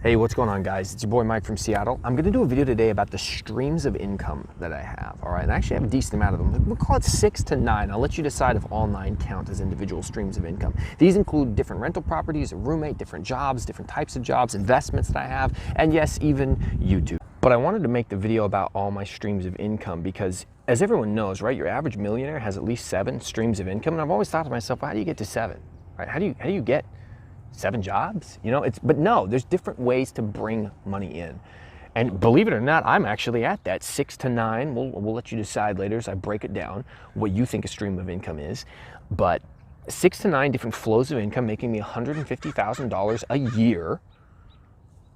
Hey, what's going on, guys? It's your boy Mike from Seattle. I'm gonna do a video today about the streams of income that I have, all right? And I actually have a decent amount of them. We'll call it 6 to 9. I'll let you decide if all 9 count as individual streams of income. These include different rental properties, a roommate, different jobs, different types of jobs, investments that I have, and yes, even YouTube. But I wanted to make the video about all my streams of income because, as everyone knows, right, your average millionaire has at least 7 streams of income. And I've always thought to myself, well, how do you get to 7, right? How do you get 7 jobs? You know, but no, there's different ways to bring money in. And believe it or not, I'm actually at that 6 to 9. We'll let you decide later as I break it down what you think a stream of income is. But 6 to 9 different flows of income making me $150,000 a year.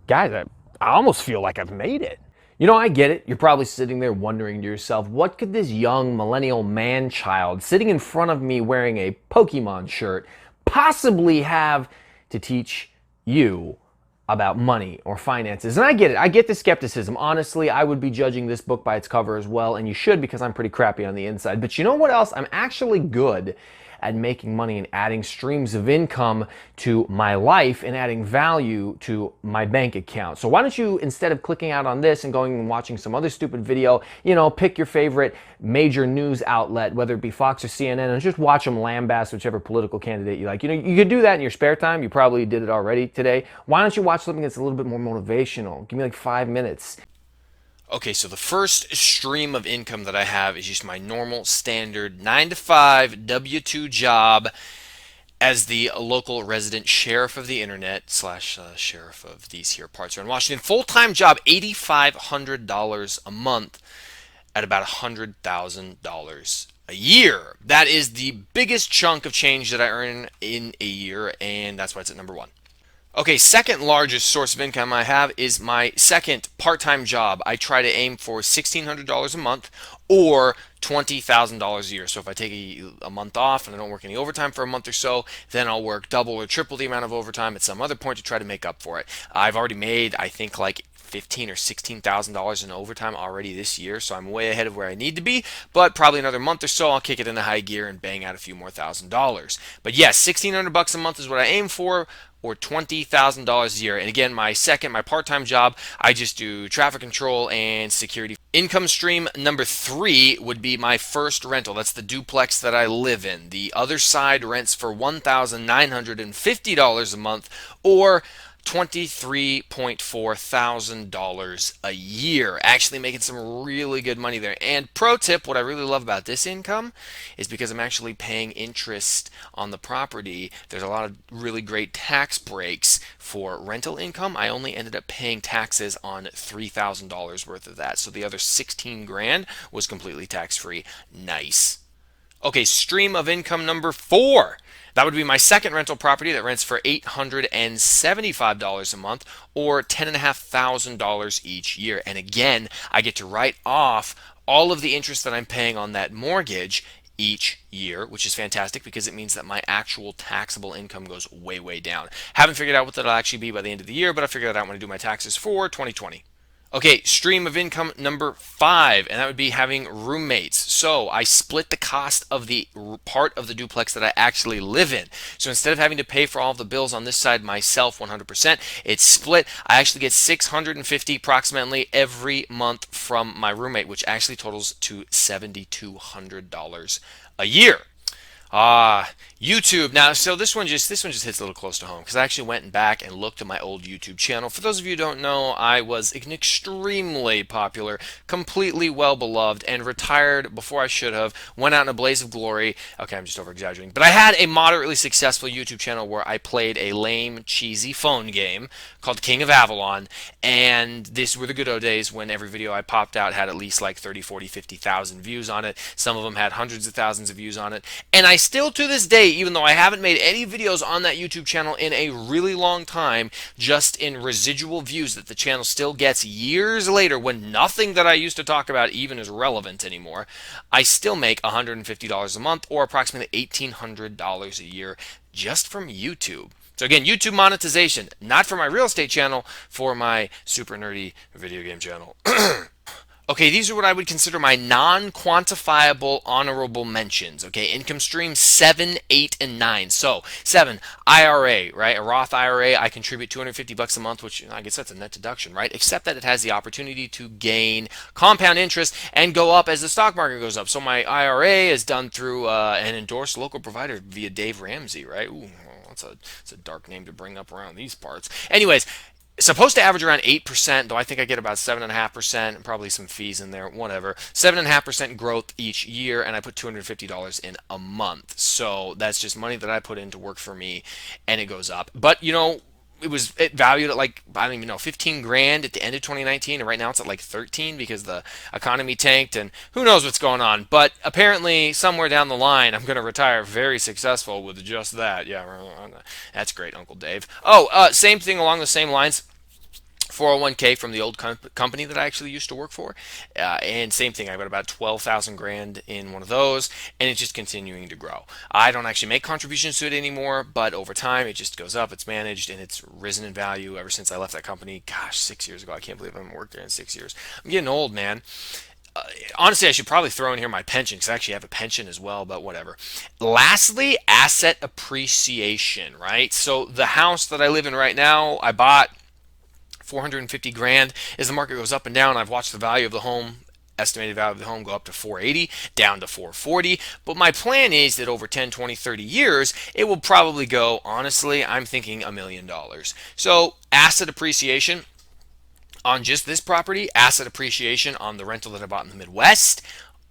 Guys, I almost feel like I've made it. You know, I get it. You're probably sitting there wondering to yourself, what could this young millennial man-child sitting in front of me wearing a Pokemon shirt possibly have to teach you about money or finances? And I get it. I get the skepticism. Honestly, I would be judging this book by its cover as well, and you should, because I'm pretty crappy on the inside. But you know what else? I'm actually good at making money and adding streams of income to my life and adding value to my bank account. So why don't you, instead of clicking out on this and going and watching some other stupid video, you know, pick your favorite major news outlet, whether it be Fox or CNN, and just watch them lambast whichever political candidate you like. You know, you could do that in your spare time. You probably did it already today. Why don't you watch something that's a little bit more motivational? Give me like 5 minutes. Okay, so the first stream of income that I have is just my normal standard 9 to 5 W-2 job as the local resident sheriff of the internet slash sheriff of these here parts around Washington. Full-time job, $8,500 a month at about $100,000 a year. That is the biggest chunk of change that I earn in a year, and that's why it's at number 1. Okay, second largest source of income I have is my second part-time job. I try to aim for $1,600 a month or $20,000 a year. So if I take a month off and I don't work any overtime for a month or so, then I'll work double or triple the amount of overtime at some other point to try to make up for it. I've already made, I think, like $15,000 or $16,000 in overtime already this year, so I'm way ahead of where I need to be. But probably another month or so, I'll kick it into high gear and bang out a few more $1,000s. But yes, $1,600 a month is what I aim for, or $20,000 a year. And again, my part-time job, I just do traffic control and security. Income stream number 3 would be my first rental. That's the duplex that I live in. The other side rents for $1,950 a month, or $23.4 thousand a year. Actually making some really good money there. And pro tip, what I really love about this income is because I'm actually paying interest on the property. There's a lot of really great tax breaks for rental income. I only ended up paying taxes on $3,000 worth of that. So the other 16 grand was completely tax-free. Nice. Okay, stream of income number 4. That would be my second rental property that rents for $875 a month, or $10,500 each year. And again, I get to write off all of the interest that I'm paying on that mortgage each year, which is fantastic because it means that my actual taxable income goes way, way down. Haven't figured out what that'll actually be by the end of the year, but I'll figure that out when I do my taxes for 2020. Okay, stream of income number 5, and that would be having roommates. So I split the cost of the part of the duplex that I actually live in. So instead of having to pay for all of the bills on this side myself 100%, it's split. I actually get $650 approximately every month from my roommate, which actually totals to $7,200 a year. YouTube. Now, so this one just hits a little close to home because I actually went back and looked at my old YouTube channel. For those of you who don't know, I was an extremely popular, completely well beloved, and retired before I should have. Went out in a blaze of glory. Okay, I'm just over exaggerating, but I had a moderately successful YouTube channel where I played a lame, cheesy phone game called King of Avalon, and these were the good old days when every video I popped out had at least like 30, 40, 50,000 views on it. Some of them had hundreds of thousands of views on it, and I still to this day, even though I haven't made any videos on that YouTube channel in a really long time, just in residual views that the channel still gets years later when nothing that I used to talk about even is relevant anymore, I still make $150 a month, or approximately $1,800 a year just from YouTube. So again, YouTube monetization, not for my real estate channel, for my super nerdy video game channel. Okay, these are what I would consider my non-quantifiable honorable mentions. Okay, income streams 7, 8, and 9. So 7, IRA, right? A Roth IRA, I contribute $250 a month, which I guess that's a net deduction, right? Except that it has the opportunity to gain compound interest and go up as the stock market goes up. So my IRA is done through an endorsed local provider via Dave Ramsey, right? Ooh, that's a dark name to bring up around these parts. Anyways, supposed to average around 8%, though I think I get about 7.5%, and probably some fees in there, whatever. 7.5% growth each year, and I put $250 in a month. So that's just money that I put in to work for me, and it goes up. But, it valued at like, I don't even know, 15 grand at the end of 2019, and right now it's at like 13 because the economy tanked, and who knows what's going on. But apparently, somewhere down the line, I'm going to retire very successful with just that. Yeah, that's great, Uncle Dave. Oh, same thing along the same lines. 401k from the old company that I actually used to work for, and same thing. I've got about 12,000 grand in one of those, and it's just continuing to grow. I don't actually make contributions to it anymore, but over time it just goes up. It's managed, and it's risen in value ever since I left that company. Gosh, 6 years ago. I can't believe I haven't worked there in 6 years. I'm getting old, man. Honestly, I should probably throw in here my pension because I actually have a pension as well, but whatever. Lastly, asset appreciation, right? So the house that I live in right now, I bought 450 grand. As the market goes up and down, I've watched the value of the home, estimated value of the home, go up to 480, down to 440. But my plan is that over 10, 20, 30 years, it will probably go, honestly, I'm thinking $1 million. So asset appreciation on just this property, asset appreciation on the rental that I bought in the Midwest,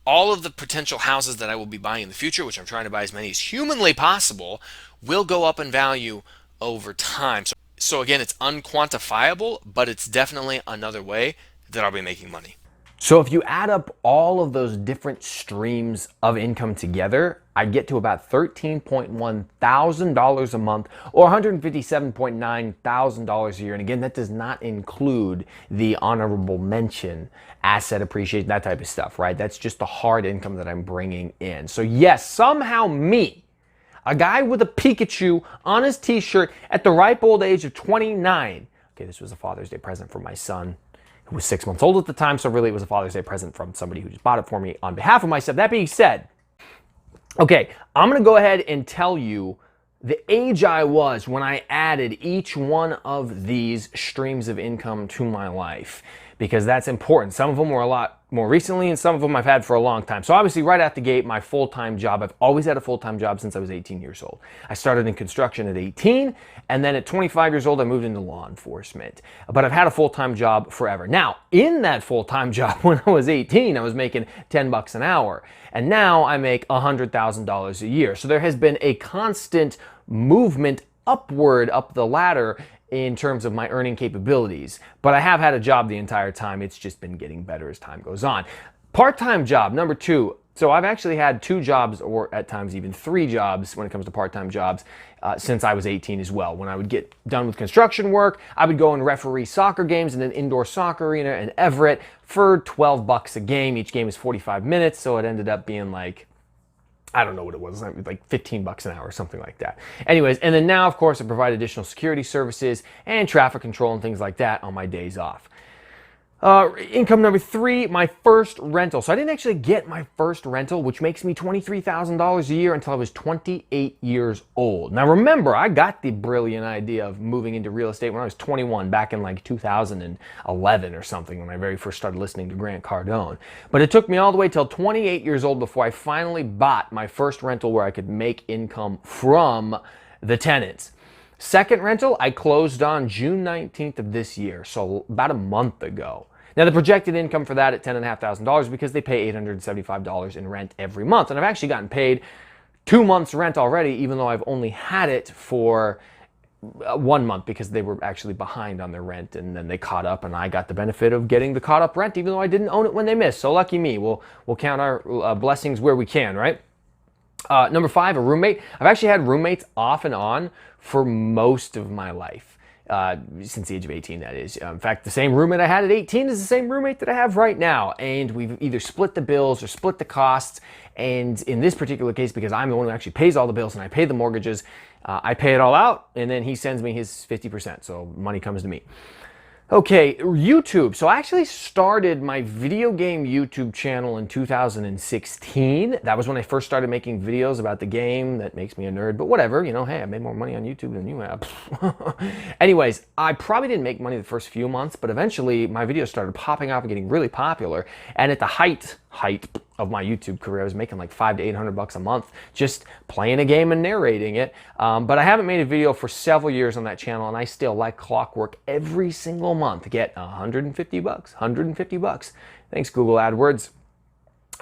all of the potential houses that I will be buying in the future, which I'm trying to buy as many as humanly possible, will go up in value over time. So again, it's unquantifiable, but it's definitely another way that I'll be making money. So if you add up all of those different streams of income together, I get to about $13.1 thousand a month, or $157.9 thousand a year. And again, that does not include the honorable mention, asset appreciation, that type of stuff, right? That's just the hard income that I'm bringing in. So yes, somehow me, a guy with a Pikachu on his t-shirt at the ripe old age of 29. Okay, this was a Father's Day present for my son, who was 6 months old at the time, so really it was a Father's Day present from somebody who just bought it for me on behalf of myself. That being said, okay, I'm gonna go ahead and tell you the age I was when I added each one of these streams of income to my life, because that's important. Some of them were a lot more recently, and some of them I've had for a long time. So obviously right out the gate, my full-time job, I've always had a full-time job since I was 18 years old. I started in construction at 18, and then at 25 years old, I moved into law enforcement. But I've had a full-time job forever. Now, in that full-time job when I was 18, I was making 10 bucks an hour. And now I make $100,000 a year. So there has been a constant movement upward up the ladder in terms of my earning capabilities. But I have had a job the entire time. It's just been getting better as time goes on. Part-time job, number 2. So I've actually had 2 jobs, or at times even 3 jobs when it comes to part-time jobs, since I was 18 as well. When I would get done with construction work, I would go and referee soccer games in an indoor soccer arena in Everett for 12 bucks a game. Each game is 45 minutes, so it ended up being like, I don't know what it was, like 15 bucks an hour or something like that. Anyways, and then now, of course, I provide additional security services and traffic control and things like that on my days off. Income number 3, my first rental. So I didn't actually get my first rental, which makes me $23,000 a year, until I was 28 years old. Now remember, I got the brilliant idea of moving into real estate when I was 21, back in like 2011 or something, when I very first started listening to Grant Cardone. But it took me all the way till 28 years old before I finally bought my first rental where I could make income from the tenants. Second rental, I closed on June 19th of this year, so about a month ago. Now, the projected income for that at $10,500, because they pay $875 in rent every month. And I've actually gotten paid 2 months rent already, even though I've only had it for 1 month, because they were actually behind on their rent, and then they caught up, and I got the benefit of getting the caught up rent, even though I didn't own it when they missed. So lucky me. We'll count our blessings where we can, right? Number 5, a roommate. I've actually had roommates off and on for most of my life. Since the age of 18, that is. In fact, the same roommate I had at 18 is the same roommate that I have right now. And we've either split the bills or split the costs. And in this particular case, because I'm the one who actually pays all the bills and I pay the mortgages, I pay it all out, and then he sends me his 50%. So money comes to me. Okay, YouTube. So I actually started my video game YouTube channel in 2016. That was when I first started making videos about the game. That makes me a nerd, but whatever, you know, hey, I made more money on YouTube than you have. Anyways, I probably didn't make money the first few months, but eventually my videos started popping up and getting really popular. And at the height of my YouTube career, I was making like $500 to $800 a month just playing a game and narrating it. But I haven't made a video for several years on that channel, and I still, like clockwork, every single month get $150, $150. Thanks, Google AdWords.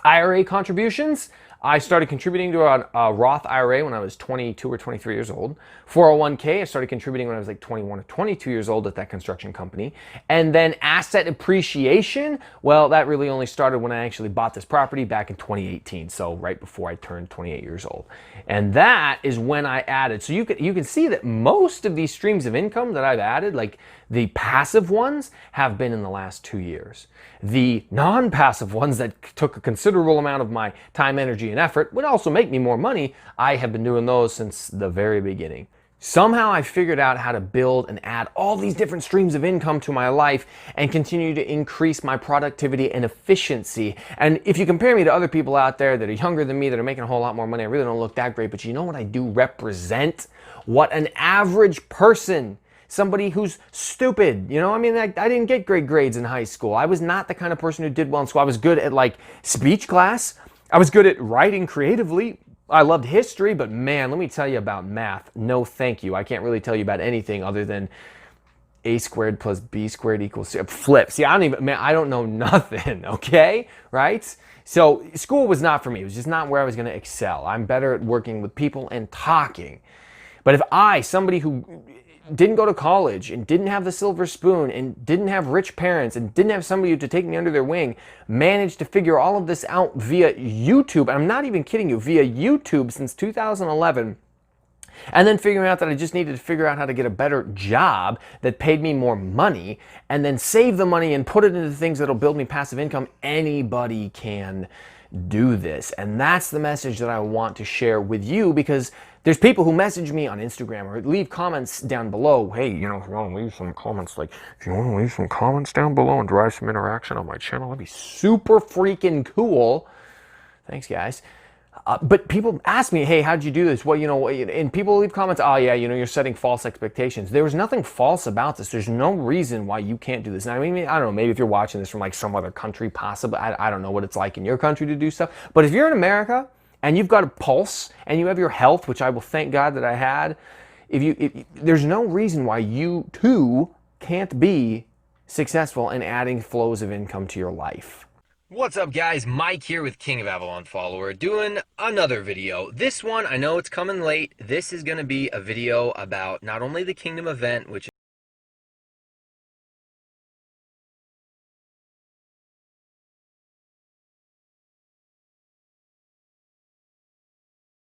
IRA contributions. I started contributing to a Roth IRA when I was 22 or 23 years old. 401k, I started contributing when I was like 21 or 22 years old at that construction company. And then asset appreciation, well, that really only started when I actually bought this property back in 2018, so right before I turned 28 years old. And that is when I added, so you can see that most of these streams of income that I've added, like the passive ones, have been in the last 2 years. The non-passive ones that took a considerable amount of my time, energy, and effort would also make me more money. I have been doing those since the very beginning. Somehow I figured out how to build and add all these different streams of income to my life and continue to increase my productivity and efficiency. And if you compare me to other people out there that are younger than me, that are making a whole lot more money, I really don't look that great, but you know what I do represent? What an average person, somebody who's stupid, you know, I mean, I didn't get great grades in high school. I was not the kind of person who did well in school. I was good at like speech class. I was good at writing creatively. I loved history, but man, let me tell you about math. No, thank you. I can't really tell you about anything other than a squared plus b squared equals flip. See, I don't know nothing, okay? Right? So school was not for me. It was just not where I was going to excel. I'm better at working with people and talking. But if somebody who didn't go to college and didn't have the silver spoon and didn't have rich parents and didn't have somebody to take me under their wing, managed to figure all of this out via YouTube, and I'm not even kidding you, via YouTube since 2011, and then figuring out that I just needed to figure out how to get a better job that paid me more money, and then save the money and put it into things that'll build me passive income, anybody can do this. And that's the message that I want to share with you, because there's people who message me on Instagram or leave comments down below. Hey, you know, if you want to leave some comments, down below and drive some interaction on my channel, that'd be super freaking cool. Thanks, guys. But people ask me, hey, how'd you do this? Well, you know, and people leave comments, oh yeah, you know, you're setting false expectations. There was nothing false about this. There's no reason why you can't do this. And I mean, I don't know, maybe if you're watching this from like some other country, possibly, I don't know what it's like in your country to do stuff. But if you're in America and you've got a pulse and you have your health, which I will thank God that I had, there's no reason why you too can't be successful in adding flows of income to your life. What's up, guys? Mike here with King of Avalon Follower, doing another video. This one, I know it's coming late. This is going to be a video about not only the Kingdom event, which